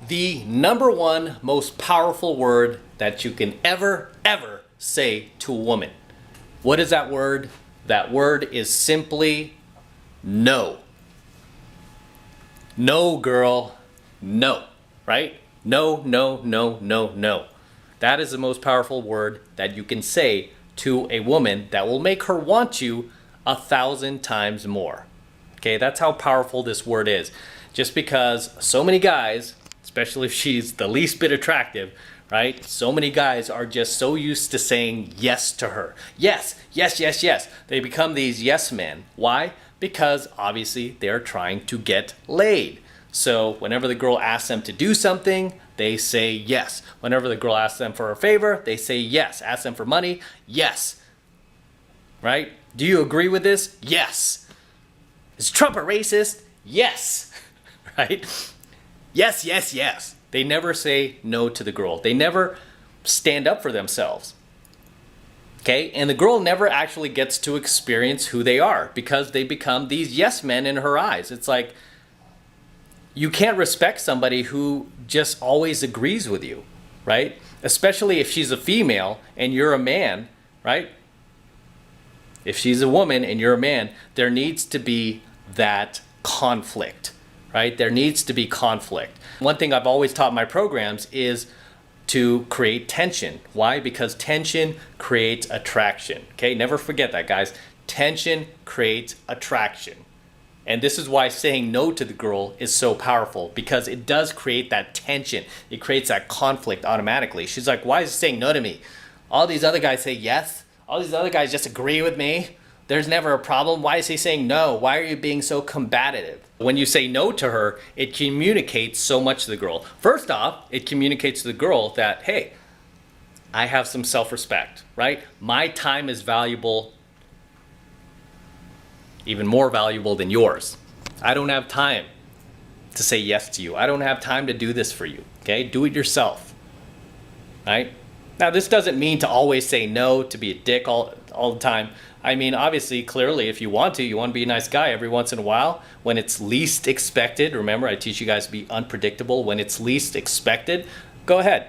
the number one most powerful word that you can ever say to a woman. What is that word? That word is simply no. No, girl, no, right? No, no, no, no, no. That is the most powerful word that you can say to a woman that will make her want you 1,000 times more. Okay, that's how powerful this word is. Just because so many guys, especially if she's the least bit attractive, right? So many guys are just so used to saying yes to her. Yes, yes, yes, yes. They become these yes men. Why? Because obviously they're trying to get laid. So whenever the girl asks them to do something, they say yes. Whenever the girl asks them for a favor, they say yes. Ask them for money, yes. Right? Do you agree with this? Yes. Is Trump a racist? Yes. Right? Yes, yes, yes. They never say no to the girl. They never stand up for themselves. Okay? And the girl never actually gets to experience who they are because they become these yes men in her eyes. It's like, you can't respect somebody who just always agrees with you, right? Especially if she's a female and you're a man, right? If she's a woman and you're a man, there needs to be that conflict, right? There needs to be conflict. One thing I've always taught my programs is to create tension. Why? Because tension creates attraction. Okay, never forget that, guys. Tension creates attraction. And this is why saying no to the girl is so powerful, because it does create that tension. It creates that conflict automatically. She's like, why is he saying no to me? All these other guys say yes. All these other guys just agree with me. There's never a problem. Why is he saying no? Why are you being so combative? When you say no to her, it communicates so much to the girl. First off, it communicates to the girl that, hey, I have some self-respect, right? My time is valuable, even more valuable than yours. I don't have time to say yes to you. I don't have time to do this for you, okay? Do it yourself, right? Now, this doesn't mean to always say no, to be a dick all the time. I mean, obviously, clearly, if you want to be a nice guy every once in a while, when it's least expected. Remember, I teach you guys to be unpredictable. When it's least expected, go ahead.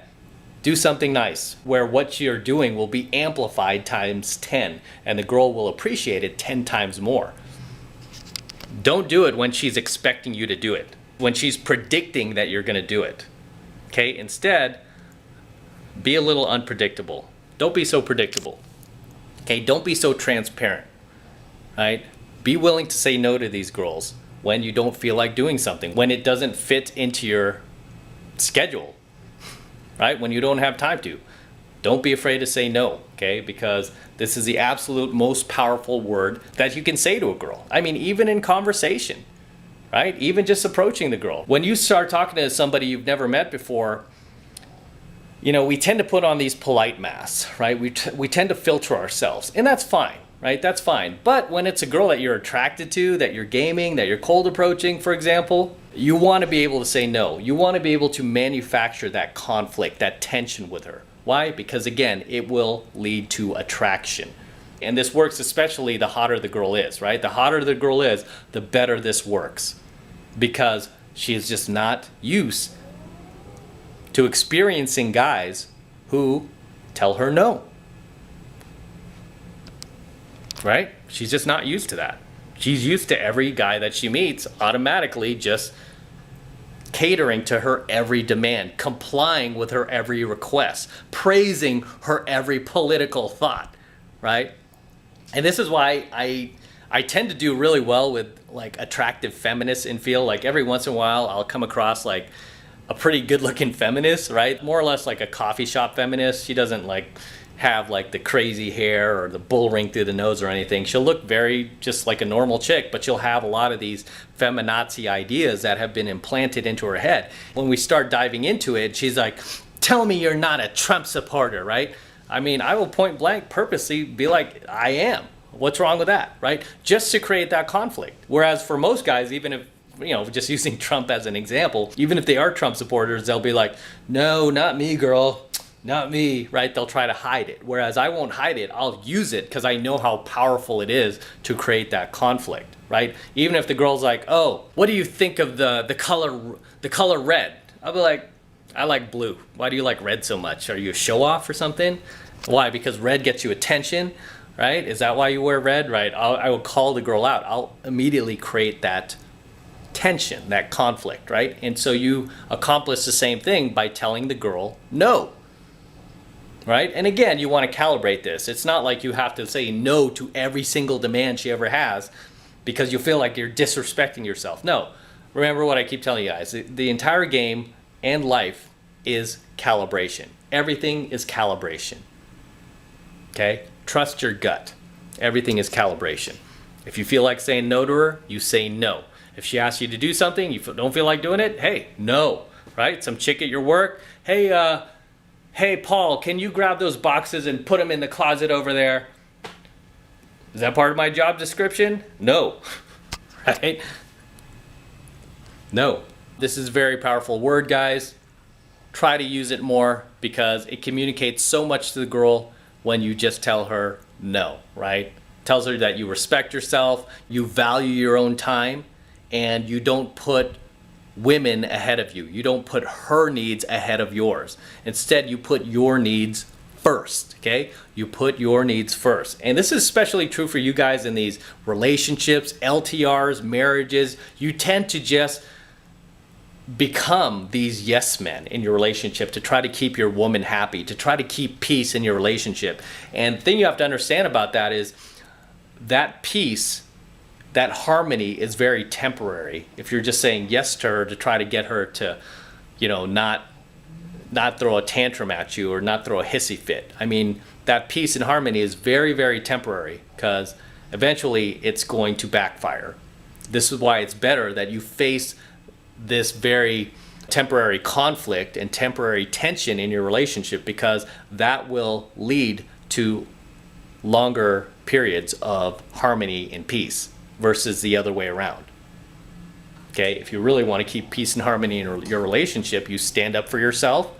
Do something nice where what you're doing will be amplified times 10, and the girl will appreciate it 10 times more. Don't do it when she's expecting you to do it, when she's predicting that you're going to do it. Okay? Instead, be a little unpredictable. Don't be so predictable. Okay? Don't be so transparent. Right? Be willing to say no to these girls when you don't feel like doing something, when it doesn't fit into your schedule. Right? When you don't have time to. Don't be afraid to say no, okay? Because this is the absolute most powerful word that you can say to a girl. I mean, even in conversation, right? Even just approaching the girl. When you start talking to somebody you've never met before, you know, we tend to put on these polite masks, right? We tend to filter ourselves, and that's fine, right? That's fine. But when it's a girl that you're attracted to, that you're gaming, that you're cold approaching, for example, you want to be able to say no. You want to be able to manufacture that conflict, that tension with her. Why? Because again, it will lead to attraction. And this works especially the hotter the girl is, right? The hotter the girl is, the better this works. Because she is just not used to experiencing guys who tell her no. Right? She's just not used to that. She's used to every guy that she meets automatically just catering to her every demand, complying with her every request, praising her every political thought, right? And this is why I tend to do really well with like attractive feminists and feel like every once in a while I'll come across like a pretty good looking feminist, right? More or less like a coffee shop feminist. She doesn't like have like the crazy hair or the bull ring through the nose or anything. She'll look very just like a normal chick, but she'll have a lot of these feminazi ideas that have been implanted into her head. When we start diving into it, she's like, tell me you're not a Trump supporter, right? I mean, I will point blank purposely be like, I am. What's wrong with that, right? Just to create that conflict. Whereas for most guys, even if, you know, just using Trump as an example, even if they are Trump supporters, they'll be like, no, not me, girl. Not me, right? They'll try to hide it. Whereas I won't hide it. I'll use it because I know how powerful it is to create that conflict, right? Even if the girl's like, oh, what do you think of the color red? I'll be like, I like blue. Why do you like red so much? Are you a show off or something? Why? Because red gets you attention, right? Is that why you wear red, right? I will call the girl out. I'll immediately create that tension, that conflict, right? And so you accomplish the same thing by telling the girl no, right? And again, you want to calibrate this. It's not like you have to say no to every single demand she ever has because you feel like you're disrespecting yourself. No, remember what I keep telling you guys. The entire game and life is calibration. Everything is calibration. Okay? Trust your gut. Everything is calibration. If you feel like saying no to her, you say no. If she asks you to do something, you don't feel like doing it, hey, no, right? Some chick at your work, hey, Paul, can you grab those boxes and put them in the closet over there? Is that part of my job description? No, right? No. This is a very powerful word, guys. Try to use it more because it communicates so much to the girl when you just tell her no, right? Tells her that you respect yourself, you value your own time, and you don't put women ahead of you. You don't put her needs ahead of yours. Instead, you put your needs first, okay? You put your needs first. And this is especially true for you guys in these relationships, LTRs, marriages. You tend to just become these yes men in your relationship to try to keep your woman happy, to try to keep peace in your relationship. And the thing you have to understand about that is that peace, that harmony is very temporary. If you're just saying yes to her to try to get her to, not throw a tantrum at you or not throw a hissy fit. I mean, that peace and harmony is very, very temporary because eventually it's going to backfire. This is why it's better that you face this very temporary conflict and temporary tension in your relationship because that will lead to longer periods of harmony and peace versus the other way around. Okay, if you really want to keep peace and harmony in your relationship, you stand up for yourself.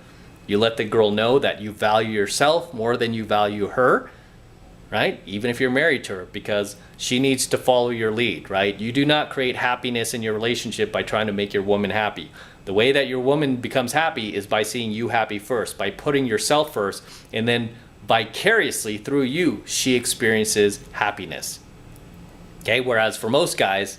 You let the girl know that you value yourself more than you value her, right? Even if you're married to her, because she needs to follow your lead, right? You do not create happiness in your relationship by trying to make your woman happy. The way that your woman becomes happy is by seeing you happy first, by putting yourself first, and then vicariously through you, she experiences happiness. Okay, whereas for most guys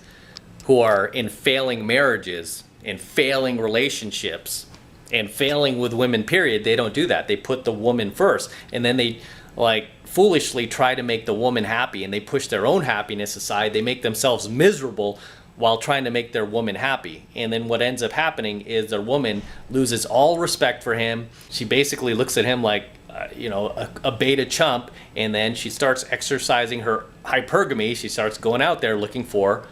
who are in failing marriages, in failing relationships, and failing with women, period, they don't do that. They put the woman first, and then they foolishly try to make the woman happy, and they push their own happiness aside. They make themselves miserable while trying to make their woman happy. And then what ends up happening is their woman loses all respect for him. She basically looks at him like a beta chump, and then she starts exercising her hypergamy. She starts going out there looking for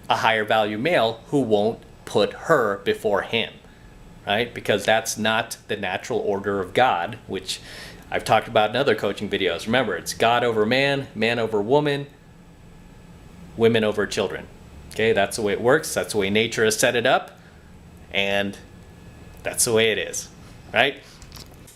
a higher value male who won't put her before him, right? Because that's not the natural order of God, which I've talked about in other coaching videos. Remember, it's God over man, man over woman, women over children. Okay, that's the way it works. That's the way nature has set it up, and that's the way it is, right?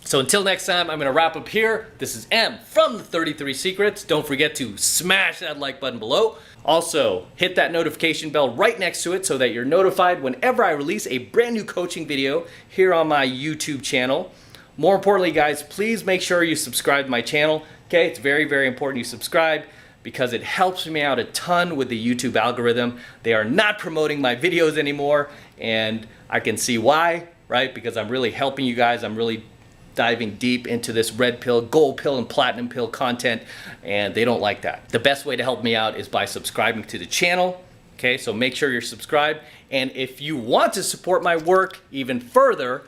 So until next time, I'm going to wrap up here. This is M from the 33 Secrets. Don't forget to smash that like button below. Also, hit that notification bell right next to it so that you're notified whenever I release a brand new coaching video here on my YouTube channel. More importantly, guys, please make sure you subscribe to my channel. Okay, it's very, very important you subscribe because it helps me out a ton with the YouTube algorithm. They are not promoting my videos anymore, and I can see why, right? Because I'm really helping you guys. I'm really diving deep into this red pill, gold pill, and platinum pill content, and they don't like that. The best way to help me out is by subscribing to the channel. Okay, so make sure you're subscribed. And if you want to support my work even further,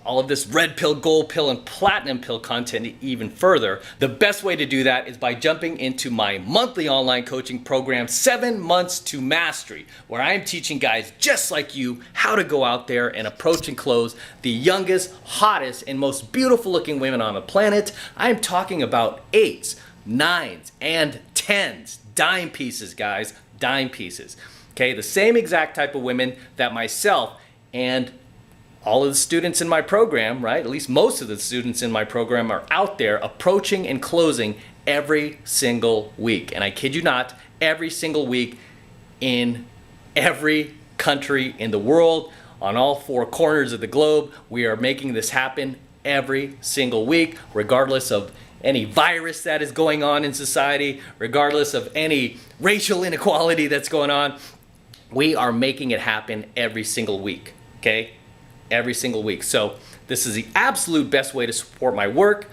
all of this red pill, gold pill, and platinum pill content even further, the best way to do that is by jumping into my monthly online coaching program, 7 Months to Mastery, where I am teaching guys just like you how to go out there and approach and close the youngest, hottest, and most beautiful looking women on the planet. I'm talking about 8s, 9s, and 10s, dime pieces, guys, dime pieces. Okay, the same exact type of women that myself and all of the students in my program, right, at least most of the students in my program are out there approaching and closing every single week. And I kid you not, every single week in every country in the world, on all four corners of the globe. We are making this happen every single week, regardless of any virus that is going on in society, regardless of any racial inequality that's going on. We are making it happen every single week, okay? Every single week. So this is the absolute best way to support my work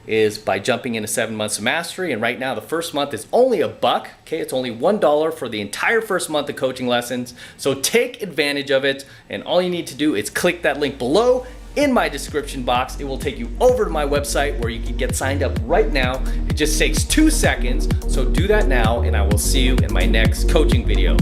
is by jumping into 7 months of mastery. And right now the first month is only $1, okay? It's only $1 for the entire first month of coaching lessons. So take advantage of it. And all you need to do is click that link below in my description box. It will take you over to my website where you can get signed up right now. It just takes 2 seconds. So do that now, and I will see you in my next coaching video.